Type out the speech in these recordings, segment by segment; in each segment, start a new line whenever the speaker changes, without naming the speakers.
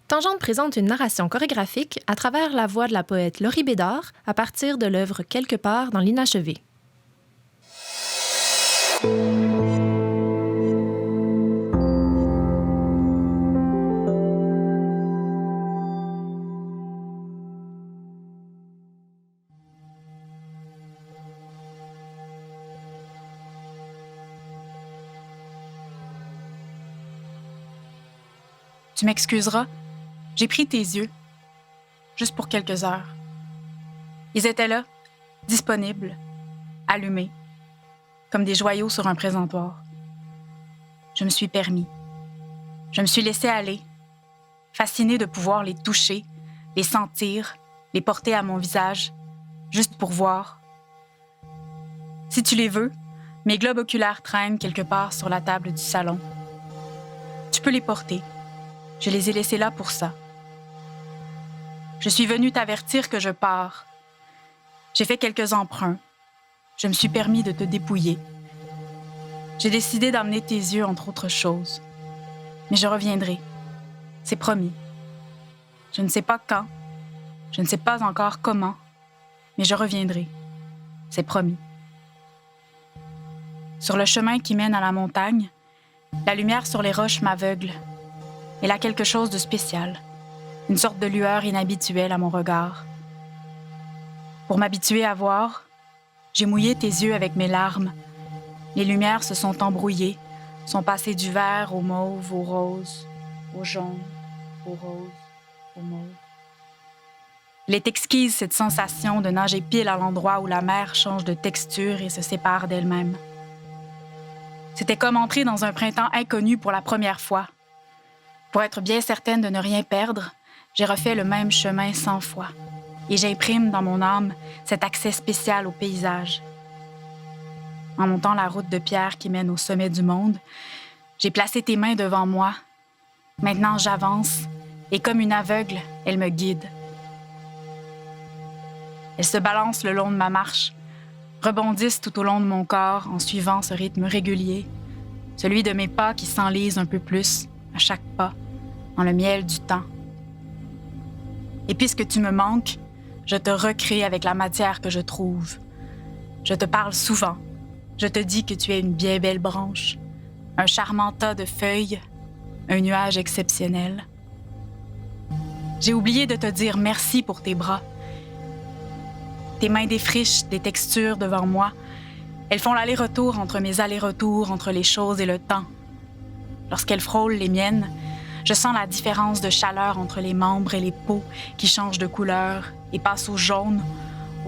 Tangente présente une narration chorégraphique à travers la voix de la poète Laurie Bédard à partir de l'œuvre Quelque part dans l'inachevé.
Tu m'excuseras, j'ai pris tes yeux, juste pour quelques heures. Ils étaient là, disponibles, allumés, comme des joyaux sur un présentoir. Je me suis permis. Je me suis laissé aller, fascinée de pouvoir les toucher, les sentir, les porter à mon visage, juste pour voir. Si tu les veux, mes globes oculaires traînent quelque part sur la table du salon. Tu peux les porter. Je les ai laissés là pour ça. Je suis venue t'avertir que je pars. J'ai fait quelques emprunts. Je me suis permis de te dépouiller. J'ai décidé d'emmener tes yeux entre autres choses. Mais je reviendrai. C'est promis. Je ne sais pas quand. Je ne sais pas encore comment. Mais je reviendrai. C'est promis. Sur le chemin qui mène à la montagne, la lumière sur les roches m'aveugle. Elle a quelque chose de spécial, une sorte de lueur inhabituelle à mon regard. Pour m'habituer à voir, j'ai mouillé tes yeux avec mes larmes. Les lumières se sont embrouillées, sont passées du vert au mauve, au rose, au jaune, au rose, au mauve. Elle est exquise, cette sensation de nager pile à l'endroit où la mer change de texture et se sépare d'elle-même. C'était comme entrer dans un printemps inconnu pour la première fois. Pour être bien certaine de ne rien perdre, j'ai refait le même chemin 100 fois. Et j'imprime dans mon âme cet accès spécial au paysage. En montant la route de pierre qui mène au sommet du monde, j'ai placé tes mains devant moi. Maintenant, j'avance, et comme une aveugle, elle me guide. Elles se balancent le long de ma marche, rebondissent tout au long de mon corps en suivant ce rythme régulier, celui de mes pas qui s'enlisent un peu plus, à chaque pas, dans le miel du temps. Et puisque tu me manques, je te recrée avec la matière que je trouve. Je te parle souvent. Je te dis que tu es une bien belle branche, un charmant tas de feuilles, un nuage exceptionnel. J'ai oublié de te dire merci pour tes bras. Tes mains défrichent des textures devant moi. Elles font l'aller-retour entre mes allers-retours, entre les choses et le temps. Lorsqu'elles frôlent les miennes, je sens la différence de chaleur entre les membres et les peaux qui changent de couleur et passent au jaune,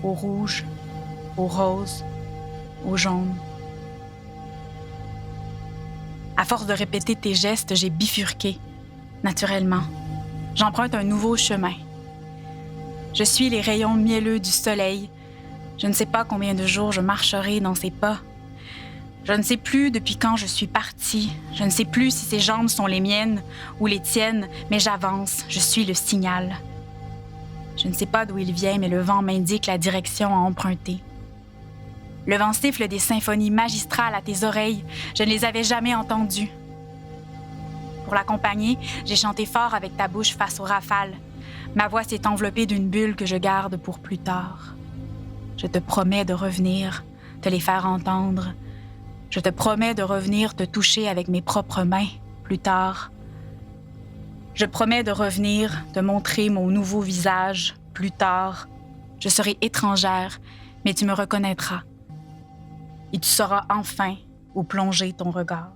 au rouge, au rose, au jaune. À force de répéter tes gestes, j'ai bifurqué, naturellement. J'emprunte un nouveau chemin. Je suis les rayons mielleux du soleil. Je ne sais pas combien de jours je marcherai dans ces pas. Je ne sais plus depuis quand je suis partie. Je ne sais plus si ces jambes sont les miennes ou les tiennes, mais j'avance, je suis le signal. Je ne sais pas d'où il vient, mais le vent m'indique la direction à emprunter. Le vent siffle des symphonies magistrales à tes oreilles. Je ne les avais jamais entendues. Pour l'accompagner, j'ai chanté fort avec ta bouche face aux rafales. Ma voix s'est enveloppée d'une bulle que je garde pour plus tard. Je te promets de revenir, te les faire entendre. Je te promets de revenir te toucher avec mes propres mains, plus tard. Je promets de revenir te montrer mon nouveau visage, plus tard. Je serai étrangère, mais tu me reconnaîtras. Et tu sauras enfin où plonger ton regard.